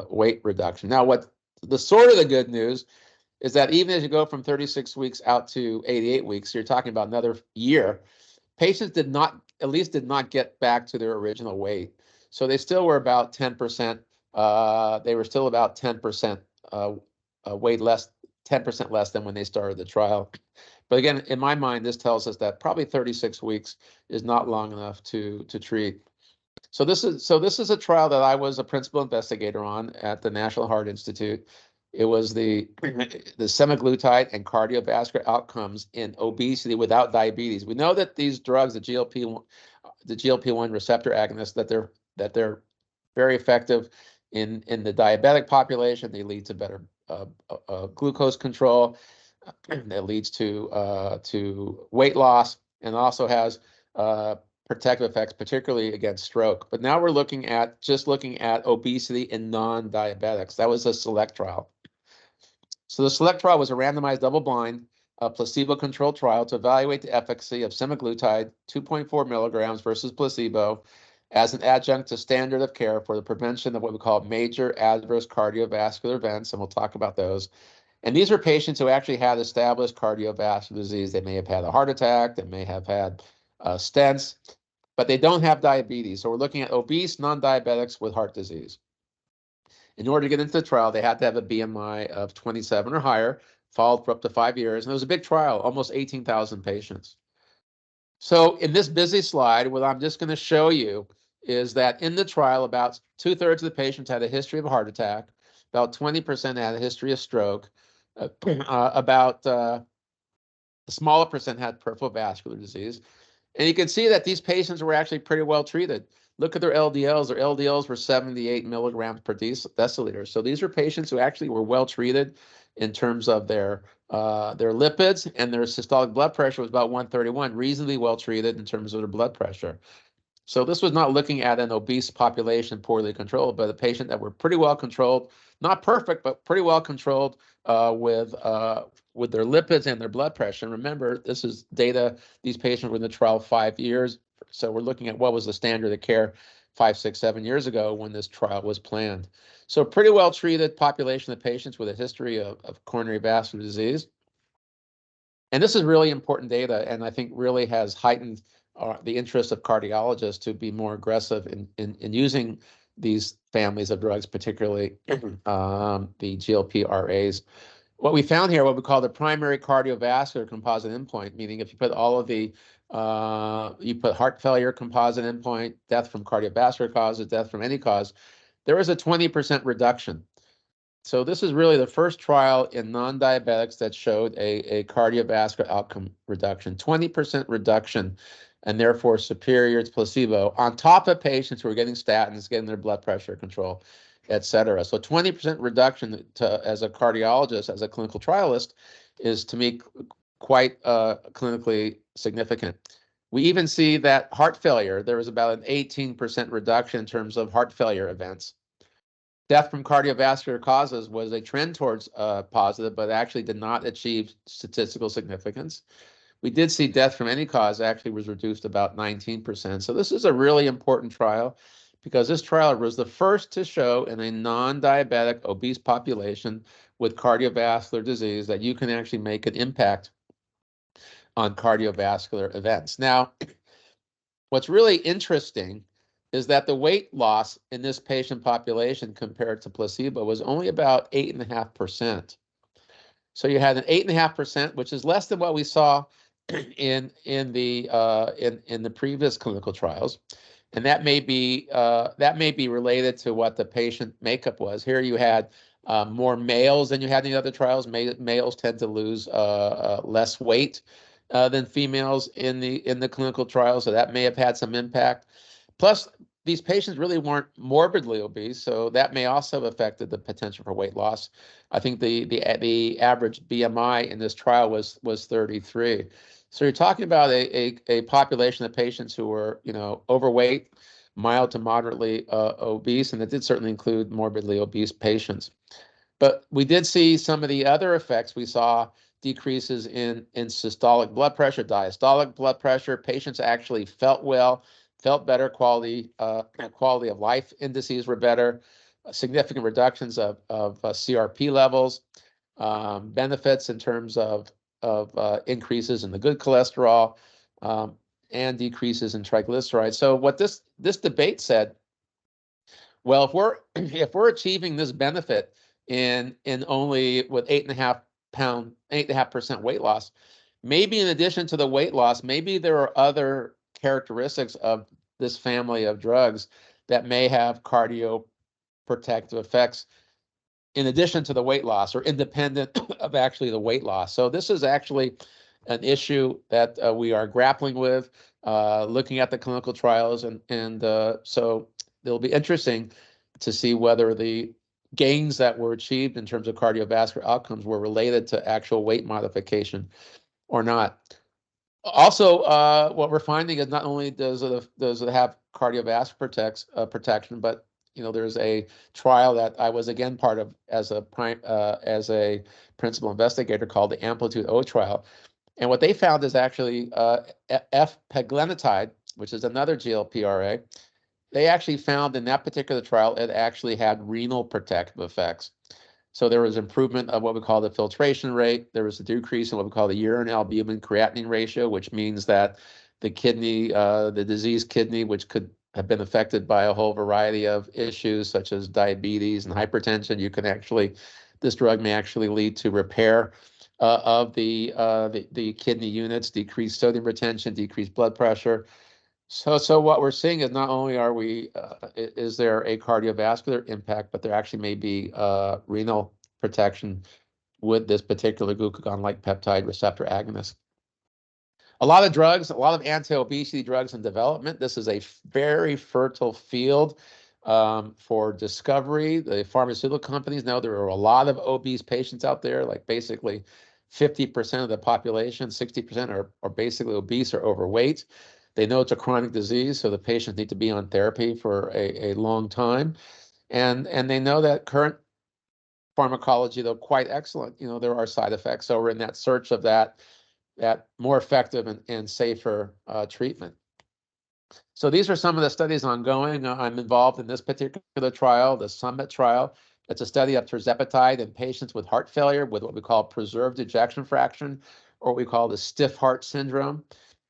weight reduction. Now, what the sort of the good news is that even as you go from 36 weeks out to 88 weeks, you're talking about another year, patients did not get back to their original weight. So they still were about 10%. They were still about 10% weight less, 10% less than when they started the trial. But again, in my mind, this tells us that probably 36 weeks is not long enough to treat. So this is a trial that I was a principal investigator on at the National Heart Institute. It was the semaglutide and cardiovascular outcomes in obesity without diabetes. We know that these drugs, the GLP-1 receptor agonists, that they're very effective in the diabetic population. They lead to better glucose control. That leads to weight loss, and also has protective effects, particularly against stroke. But now we're looking at obesity in non-diabetics. That was a SELECT trial. So the SELECT trial was a randomized, double-blind, placebo-controlled trial to evaluate the efficacy of semaglutide 2.4 milligrams versus placebo as an adjunct to standard of care for the prevention of what we call major adverse cardiovascular events, and we'll talk about those. And these are patients who actually had established cardiovascular disease. They may have had a heart attack, they may have had stents, but they don't have diabetes. So we're looking at obese non-diabetics with heart disease. In order to get into the trial, they had to have a BMI of 27 or higher, followed for up to 5 years. And it was a big trial, almost 18,000 patients. So in this busy slide, what I'm just going to show you is that in the trial, about 2/3 of the patients had a history of a heart attack, about 20% had a history of stroke, about a smaller percent had peripheral vascular disease. And you can see that these patients were actually pretty well treated. Look at their LDLs. Their LDLs were 78 milligrams per deciliter. So these are patients who actually were well treated in terms of their lipids, and their systolic blood pressure was about 131, reasonably well treated in terms of their blood pressure. So this was not looking at an obese population poorly controlled, but a patient that were pretty well controlled, not perfect, but pretty well controlled with their lipids and their blood pressure. And remember, this is data, these patients were in the trial 5 years. So we're looking at what was the standard of care 5, 6, 7 years ago when this trial was planned. So pretty well treated population of patients with a history of coronary vascular disease. And this is really important data, and I think really has heightened the interest of cardiologists to be more aggressive in using these families of drugs, particularly the GLP-RAs. What we found here, what we call the primary cardiovascular composite endpoint, meaning if you put all of the, you put heart failure composite endpoint, death from cardiovascular causes, death from any cause, there was a 20% reduction. So this is really the first trial in non-diabetics that showed a cardiovascular outcome reduction, 20% reduction, and therefore superior to placebo, on top of patients who are getting statins, getting their blood pressure control, et cetera. So 20% reduction as a cardiologist, as a clinical trialist, is to me quite clinically significant. We even see that heart failure, there was about an 18% reduction in terms of heart failure events. Death from cardiovascular causes was a trend towards positive, but actually did not achieve statistical significance. We did see death from any cause actually was reduced about 19%. So this is a really important trial because this trial was the first to show in a non-diabetic obese population with cardiovascular disease that you can actually make an impact on cardiovascular events. Now, what's really interesting is that the weight loss in this patient population compared to placebo was only about 8.5%. So you had an 8.5%, which is less than what we saw in the previous clinical trials, and that may be related to what the patient makeup was. Here you had more males than you had in the other trials. Males tend to lose less weight than females in the clinical trials, so that may have had some impact. Plus, these patients really weren't morbidly obese, so that may also have affected the potential for weight loss. I think the average BMI in this trial was 33. So you're talking about a population of patients who were, overweight, mild to moderately obese, and it did certainly include morbidly obese patients. But we did see some of the other effects. We saw decreases in systolic blood pressure, diastolic blood pressure. Patients actually felt well, felt better. Quality of life indices were better. Significant reductions of CRP levels, benefits in terms of increases in the good cholesterol, and decreases in triglycerides. So what this debate said Well, if we're achieving this benefit in only with 8.5% weight loss, maybe in addition to the weight loss, maybe there are other characteristics of this family of drugs that may have cardioprotective effects in addition to the weight loss or independent of actually the weight loss. So this is actually an issue that we are grappling with, looking at the clinical trials, and so it'll be interesting to see whether the gains that were achieved in terms of cardiovascular outcomes were related to actual weight modification or not. Also, what we're finding is not only does it have cardiovascular protection, but there's a trial that I was again part of as a principal investigator called the Amplitude O trial, and what they found is actually F-peglinitide, which is another GLP-RA. They actually found in that particular trial it actually had renal protective effects. So there was improvement of what we call the filtration rate. There was a decrease in what we call the urine albumin creatinine ratio, which means that the kidney, the diseased kidney, which could have been affected by a whole variety of issues such as diabetes and hypertension, this drug may actually lead to repair of the kidney units, decreased sodium retention, decreased blood pressure. So what we're seeing is not only is there a cardiovascular impact, but there actually may be renal protection with this particular glucagon-like peptide receptor agonist. A lot of anti-obesity drugs in development. This is a very fertile field for discovery. The pharmaceutical companies know there are a lot of obese patients out there, like basically 50% of the population, 60% are basically obese or overweight. They know it's a chronic disease, so the patients need to be on therapy for a long time. And they know that current pharmacology, though quite excellent, there are side effects. So we're in that search of that more effective and safer treatment. So these are some of the studies ongoing. I'm involved in this particular trial, the Summit trial. It's a study of tirzepatide in patients with heart failure with what we call preserved ejection fraction, or what we call the stiff heart syndrome.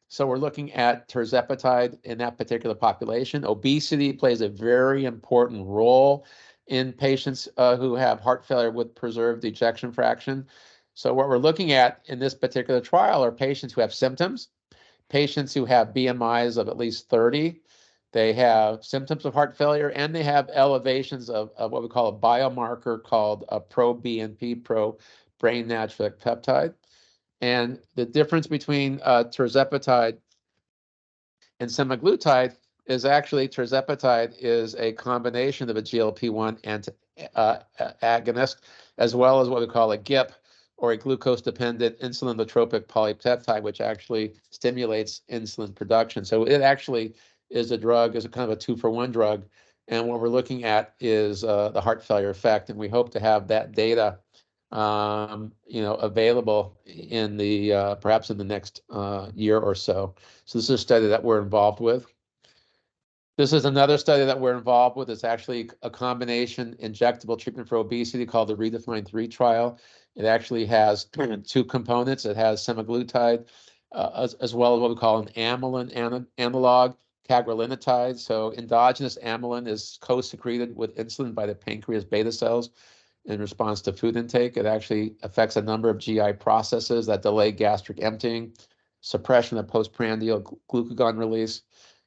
So we're looking at tirzepatide in that particular population. Obesity plays a very important role in patients who have heart failure with preserved ejection fraction. So what we're looking at in this particular trial are patients who have symptoms, patients who have BMIs of at least 30. They have symptoms of heart failure, and they have elevations of what we call a biomarker called a pro-BNP, pro-brain natriuretic peptide. And the difference between tirzepatide and semaglutide is actually tirzepatide is a combination of a GLP-1 agonist, as well as what we call a GIP, or a glucose-dependent insulinotropic polypeptide, which actually stimulates insulin production. So it actually is a kind of a 2-for-1 drug. And what we're looking at is the heart failure effect, and we hope to have that data available in perhaps in the next year or so. So this is a study that we're involved with. This is another study that we're involved with. It's actually a combination injectable treatment for obesity called the REDEFINE 3 trial. It actually has 2 components. It has semaglutide as well as what we call an amylin analog, cagrilintide. So endogenous amylin is co-secreted with insulin by the pancreas beta cells in response to food intake. It actually affects a number of GI processes that delay gastric emptying, suppression of postprandial glucagon release,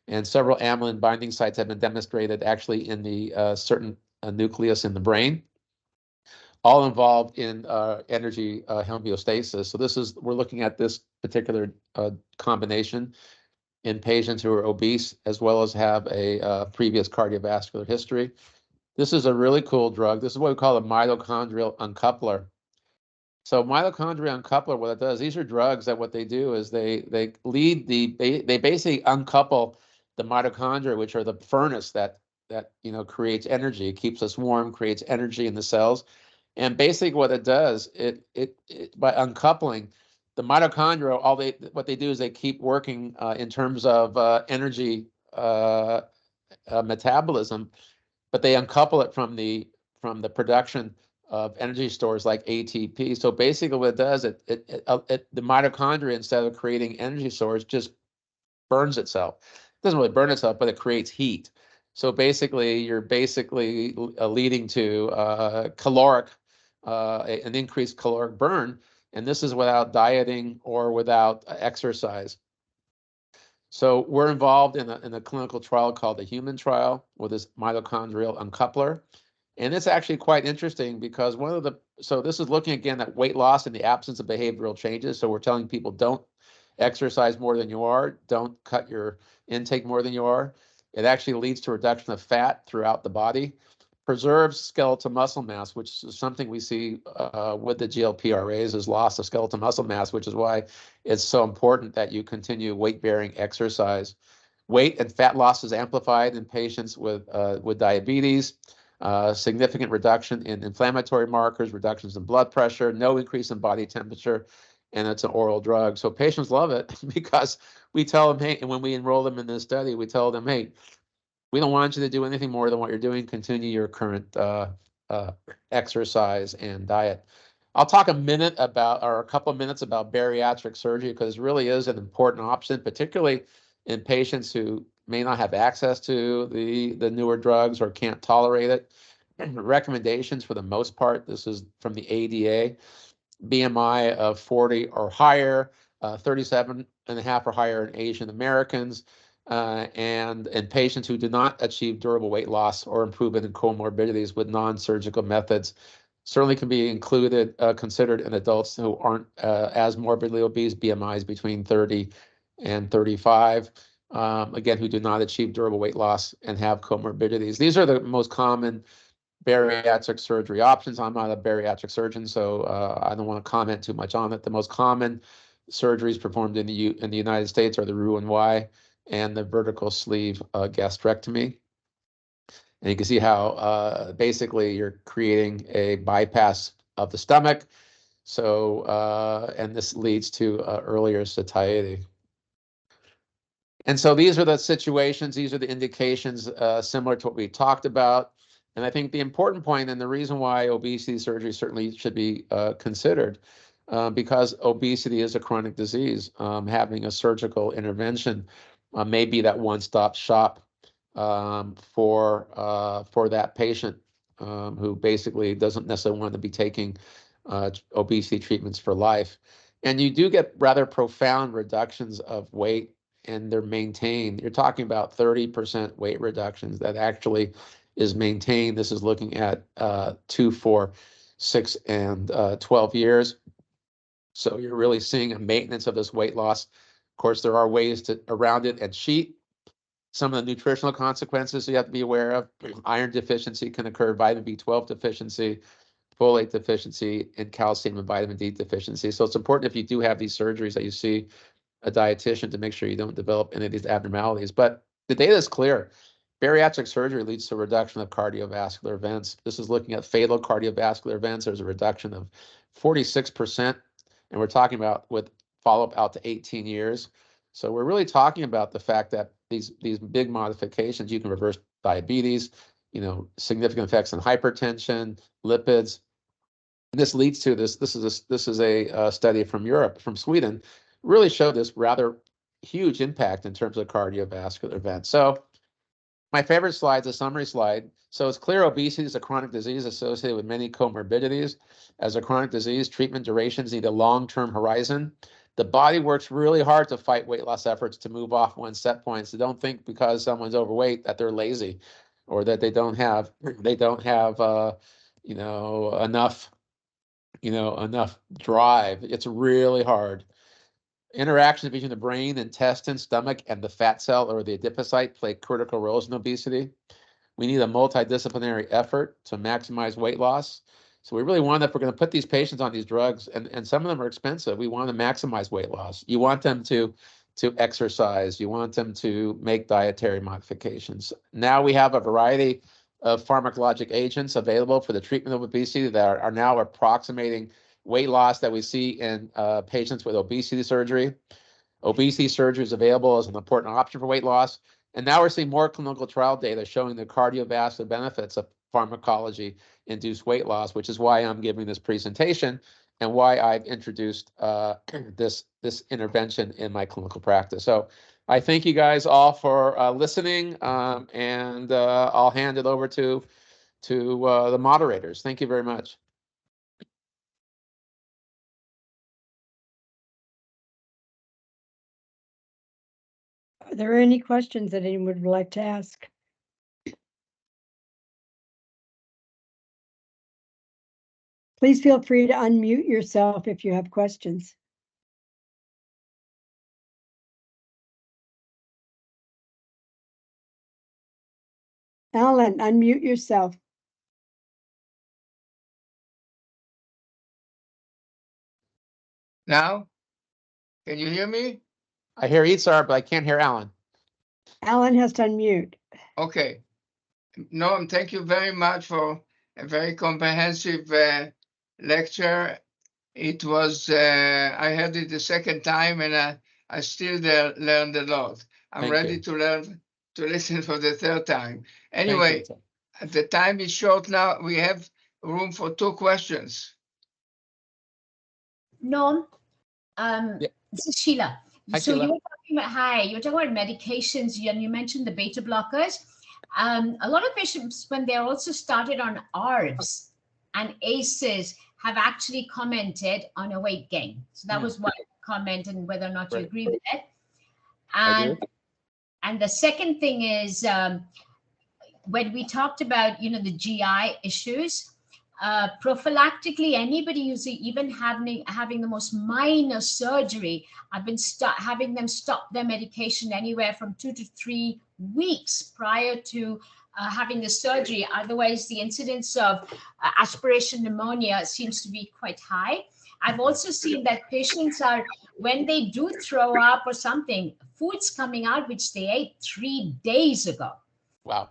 and several amylin binding sites have been demonstrated actually in the certain nucleus in the brain, all involved in energy homeostasis. So we're looking at this particular combination in patients who are obese as well as have a previous cardiovascular history. This is a really cool drug. This is what we call a mitochondrial uncoupler. So mitochondrial uncoupler, what it does, these are drugs that what they do is they basically uncouple the mitochondria, which are the furnace that creates energy, it keeps us warm, creates energy in the cells. And basically what it does, it by uncoupling the mitochondria, what they do is they keep working in terms of energy metabolism, but they uncouple it from the production of energy stores like ATP. So basically what it does, the mitochondria, instead of creating energy stores, just burns itself. It doesn't really burn itself, but it creates heat. So basically, you're basically leading to caloric, an increased caloric burn, and this is without dieting or without exercise. So we're involved in a clinical trial called the human trial with this mitochondrial uncoupler. And it's actually quite interesting because so this is looking again at weight loss in the absence of behavioral changes. So we're telling people don't exercise more than you are, don't cut your intake more than you are. It actually leads to reduction of fat throughout the body, preserves skeletal muscle mass, which is something we see with the GLP-RAs is loss of skeletal muscle mass, which is why it's so important that you continue weight-bearing exercise. Weight and fat loss is amplified in patients with diabetes. Significant reduction in inflammatory markers, reductions in blood pressure, no increase in body temperature, and it's an oral drug. So patients love it because we tell them, hey, and when we enroll them in this study, we tell them, hey, we don't want you to do anything more than what you're doing. Continue your current exercise and diet. I'll talk a couple of minutes about bariatric surgery because it really is an important option, particularly in patients who may not have access to the newer drugs or can't tolerate it. Recommendations for the most part, this is from the ADA, BMI of 40 or higher, 37 and a half or higher in Asian Americans, and in patients who do not achieve durable weight loss or improvement in comorbidities with non-surgical methods. Certainly can be considered in adults who aren't as morbidly obese, BMIs between 30 and 35, again, who do not achieve durable weight loss and have comorbidities. These are the most common bariatric surgery options. I'm not a bariatric surgeon, so I don't want to comment too much on it. The most common surgeries performed in the United States are the Roux-en-Y and the vertical sleeve gastrectomy. And you can see how basically you're creating a bypass of the stomach. So, and this leads to earlier satiety. And so these are the situations, these are the indications similar to what we talked about. And I think the important point and the reason why obesity surgery certainly should be considered, because obesity is a chronic disease, having a surgical intervention may be that one-stop shop for that patient who basically doesn't necessarily want to be taking obesity treatments for life. And you do get rather profound reductions of weight and they're maintained. You're talking about 30% weight reductions that actually is maintained. This is looking at 2, 4, 6, and 12 years. So you're really seeing a maintenance of this weight loss. Of course, there are ways around it and cheat. Some of the nutritional consequences you have to be aware of. Iron deficiency can occur, vitamin B12 deficiency, folate deficiency, and calcium and vitamin D deficiency. So it's important if you do have these surgeries that you see a dietitian to make sure you don't develop any of these abnormalities. But the data is clear. Bariatric surgery leads to a reduction of cardiovascular events. This is looking at fatal cardiovascular events. There's a reduction of 46%, and we're talking about with follow-up out to 18 years. So we're really talking about the fact that these big modifications, you can reverse diabetes, significant effects on hypertension, lipids. And this leads to this. This is a study from Europe, from Sweden, really showed this rather huge impact in terms of cardiovascular events. So my favorite slide is a summary slide. So it's clear obesity is a chronic disease associated with many comorbidities. As a chronic disease, treatment durations need a long-term horizon. The body works really hard to fight weight loss efforts to move off one set point. So don't think because someone's overweight that they're lazy or that they don't have enough drive. It's really hard. Interactions between the brain, intestine, stomach, and the fat cell or the adipocyte play critical roles in obesity. We need a multidisciplinary effort to maximize weight loss. So we really want, if we're going to put these patients on these drugs, and some of them are expensive, we want to maximize weight loss. You want them to exercise. You want them to make dietary modifications. Now we have a variety of pharmacologic agents available for the treatment of obesity that are now approximating weight loss that we see in patients with obesity surgery. Obesity surgery is available as an important option for weight loss. And now we're seeing more clinical trial data showing the cardiovascular benefits of pharmacology-induced weight loss, which is why I'm giving this presentation and why I've introduced this intervention in my clinical practice. So I thank you guys all for listening, and I'll hand it over to the moderators. Thank you very much. Are there any questions that anyone would like to ask? Please feel free to unmute yourself if you have questions. Alan, unmute yourself. Now, can you hear me? I hear Itzar, but I can't hear Alan. Alan has to unmute. Okay. Norm, thank you very much for a very comprehensive lecture. It was, I heard it the second time, and I still learned a lot. I'm Thank ready you. to listen for the third time. Thank you, Anyway, Itzar. the time is short now. We have room for 2 questions. Norm, Yeah. this is Sheila. Hi, So Sheila. you were talking about, hi, you were talking about medications and you mentioned the beta blockers. A lot of patients, when they're also started on ARBs and ACEs, have actually commented on a weight gain. So that was one comment, and whether or not you Right. agree with it. I do. And the second thing is, when we talked about, the GI issues, prophylactically, anybody who's even having the most minor surgery, I've been having them stop their medication anywhere from 2 to 3 weeks prior to having the surgery. Otherwise, the incidence of aspiration pneumonia seems to be quite high. I've also seen that patients are, when they do throw up or something, food's coming out which they ate 3 days ago. Wow.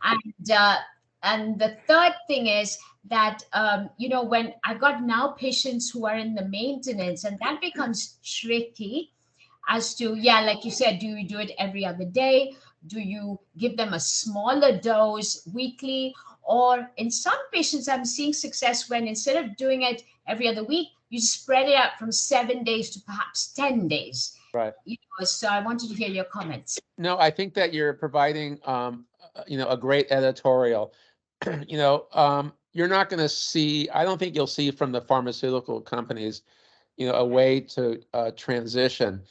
And the third thing is that, when I've got now patients who are in the maintenance, and that becomes tricky as to, like you said, do you do it every other day? Do you give them a smaller dose weekly? Or in some patients, I'm seeing success when instead of doing it every other week, you spread it out from 7 days to perhaps 10 days. Right. So I wanted to hear your comments. No, I think that you're providing, a great editorial. You're not going to see, I don't think you'll see from the pharmaceutical companies, a way to transition.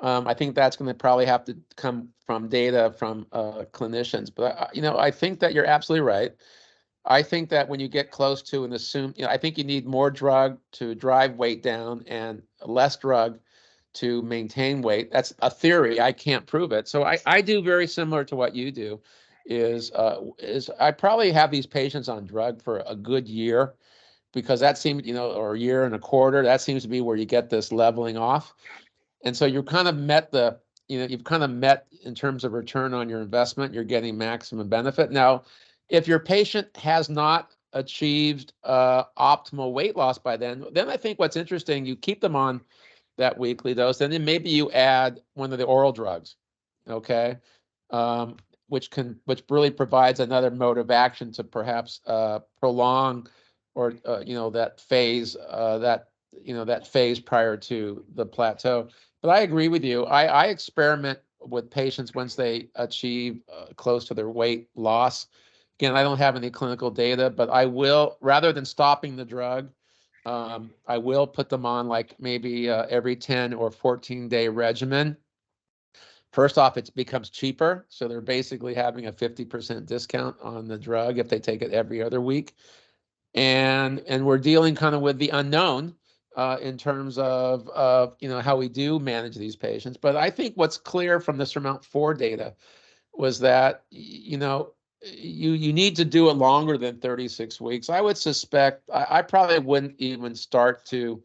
I think that's going to probably have to come from data from clinicians. But, I think that you're absolutely right. I think that when you get close to and assume, I think you need more drug to drive weight down and less drug to maintain weight. That's a theory. I can't prove it. So I do very similar to what you do. Is I probably have these patients on drug for a good year, because that seems, or a year and a quarter. That seems to be where you get this leveling off. And so you've kind of met in terms of return on your investment. You're getting maximum benefit. Now, if your patient has not achieved optimal weight loss by then I think what's interesting, you keep them on that weekly dose, and then maybe you add one of the oral drugs, okay, which really provides another mode of action to perhaps prolong or that phase prior to the plateau. But I agree with you. I experiment with patients once they achieve close to their weight loss. Again, I don't have any clinical data, but I will, rather than stopping the drug, I will put them on like maybe every 10 or 14-day regimen. First off, it becomes cheaper. So they're basically having a 50% discount on the drug if they take it every other week. And we're dealing kind of with the unknown in terms of how we do manage these patients. But I think what's clear from the SURMOUNT-4 data was that, you need to do it longer than 36 weeks. I would suspect I probably wouldn't even start to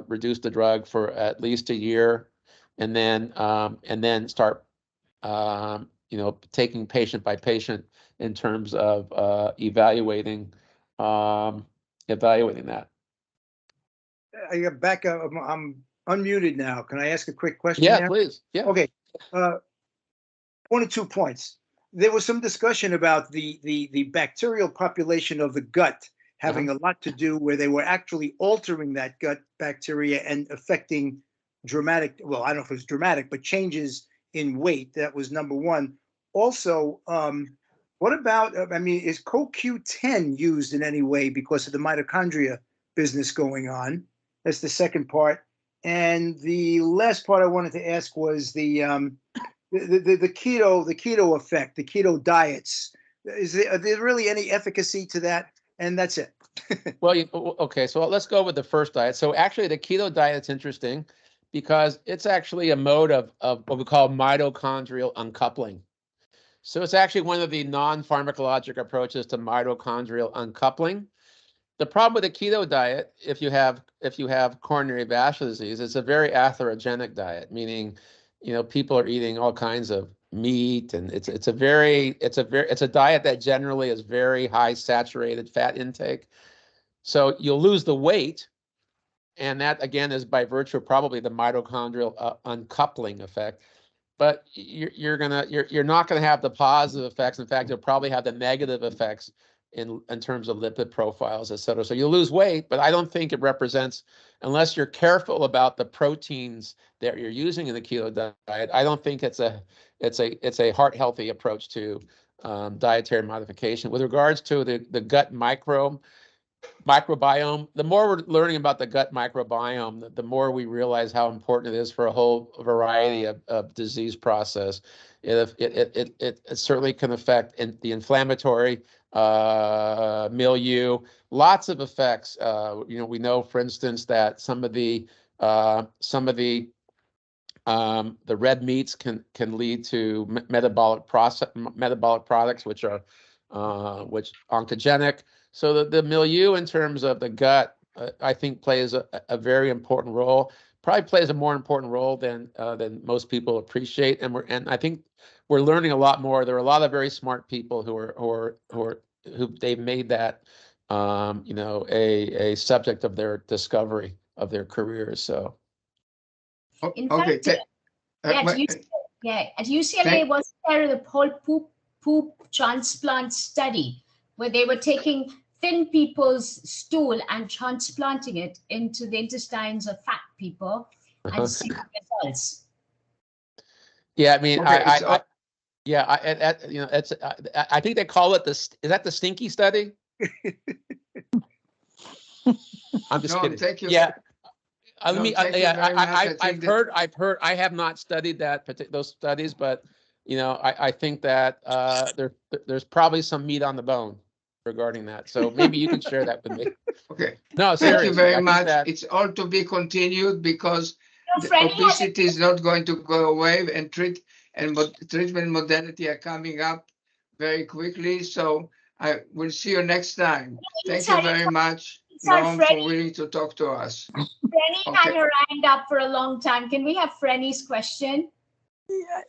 reduce the drug for at least a year, and then start taking patient by patient in terms of evaluating that. I got back. I'm unmuted now. Can I ask a quick question? Yeah, now? please. Yeah. Okay. 1 or 2 points. There was some discussion about the bacterial population of the gut having a lot to do, where they were actually altering that gut bacteria and affecting dramatic, well, I don't know if it was dramatic, but changes in weight. That was number one. Also, what about, I mean, is CoQ10 used in any way because of the mitochondria business going on? That's the second part. And the last part I wanted to ask was the keto effect, the keto diets. Are there really any efficacy to that? And that's it. Well, okay, so let's go with the first diet. So actually, the keto diet's interesting because it's actually a mode of what we call mitochondrial uncoupling. So it's actually one of the non-pharmacologic approaches to mitochondrial uncoupling. The problem with the keto diet, if you have coronary vascular disease, it's a very atherogenic diet, meaning, people are eating all kinds of meat, and it's a diet that generally is very high saturated fat intake. So you'll lose the weight, and that again is by virtue of probably the mitochondrial uncoupling effect. But you're not going to have the positive effects. In fact, you'll probably have the negative effects in terms of lipid profiles, et cetera. So you'll lose weight, but I don't think it represents, unless you're careful about the proteins that you're using in the keto diet, I don't think it's a heart healthy approach to dietary modification. With regards to the gut microbiome, the more we're learning about the gut microbiome, the more we realize how important it is for a whole variety of disease process. It certainly can affect the inflammatory milieu, lots of effects. We know, for instance, that some of the red meats can lead to metabolic products, which are oncogenic. So the milieu in terms of the gut, I think, plays a very important role. Probably plays a more important role than most people appreciate. And I think we're learning a lot more. There are a lot of very smart people who they've made that a subject of their discovery of their careers. So. In Okay. fact, at UCLA was there the whole poop transplant study where they were taking thin people's stool and transplanting it into the intestines of fat people and seeing results. Yeah, I mean, Okay, I think they call it is that the stinky study? I'm just kidding. Thank you. Yeah. I've heard. I have not studied those studies, but I think that there's probably some meat on the bone regarding that. So maybe you can share that with me. Okay. No, Thank you very much. That... It's all to be continued because obesity is not going to go away, and treatment modality are coming up very quickly. So I will see you next time. Thank you very much, Norm, for willing to talk to us. Frenny had her hand up for a long time. Can we have Frenny's question?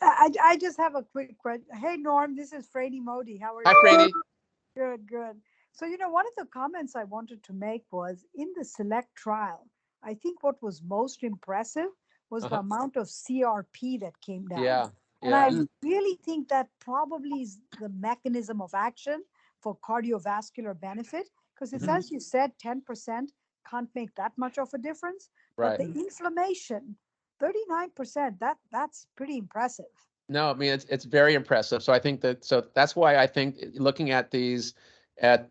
I just have a quick question. Hey, Norm, this is Franny Modi. How are you? Hi, Franny. Good. So, one of the comments I wanted to make was in the SELECT trial, I think what was most impressive was the amount of CRP that came down. Yeah. And I really think that probably is the mechanism of action for cardiovascular benefit, because it's, as you said, 10% can't make that much of a difference. Right. But the inflammation, 39%, that's pretty impressive. No, I mean, it's very impressive. So I think that's why I think looking at these Franny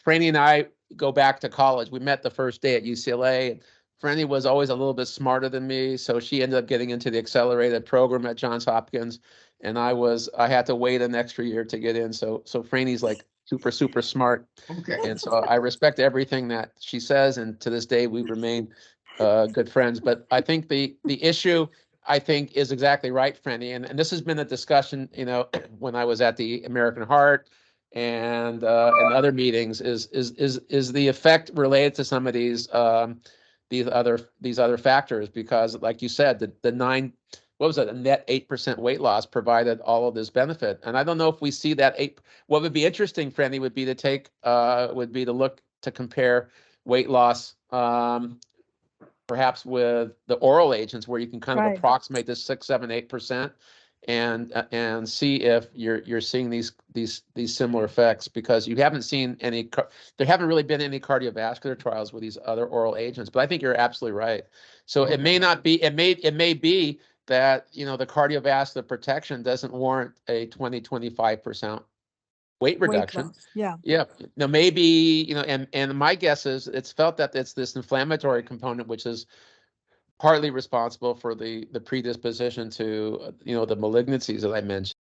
and I go back to college. We met the first day at UCLA. Franny was always a little bit smarter than me, so she ended up getting into the accelerated program at Johns Hopkins, and I had to wait an extra year to get in. So Franny's like super smart. Okay. And so I respect everything that she says, and to this day we remain good friends. But I think the issue, I think, is exactly right, Franny, and this has been a discussion, when I was at the American Heart and other meetings, is the effect related to some of these other factors, because like you said, a net 8% weight loss provided all of this benefit. And I don't know if we see that what would be interesting, Franny, would be to look to compare weight loss perhaps with the oral agents, where you can kind of approximate this 6, 7, 8%, and see if you're seeing these similar effects, because there haven't really been any cardiovascular trials with these other oral agents. But I think you're absolutely right. So it may be that, you know, the cardiovascular protection doesn't warrant a 20-25% weight reduction. loss. Yeah. Yeah. Now maybe, you know, and my guess is it's felt that it's this inflammatory component which is partly responsible for the predisposition to, you know, the malignancies that I mentioned.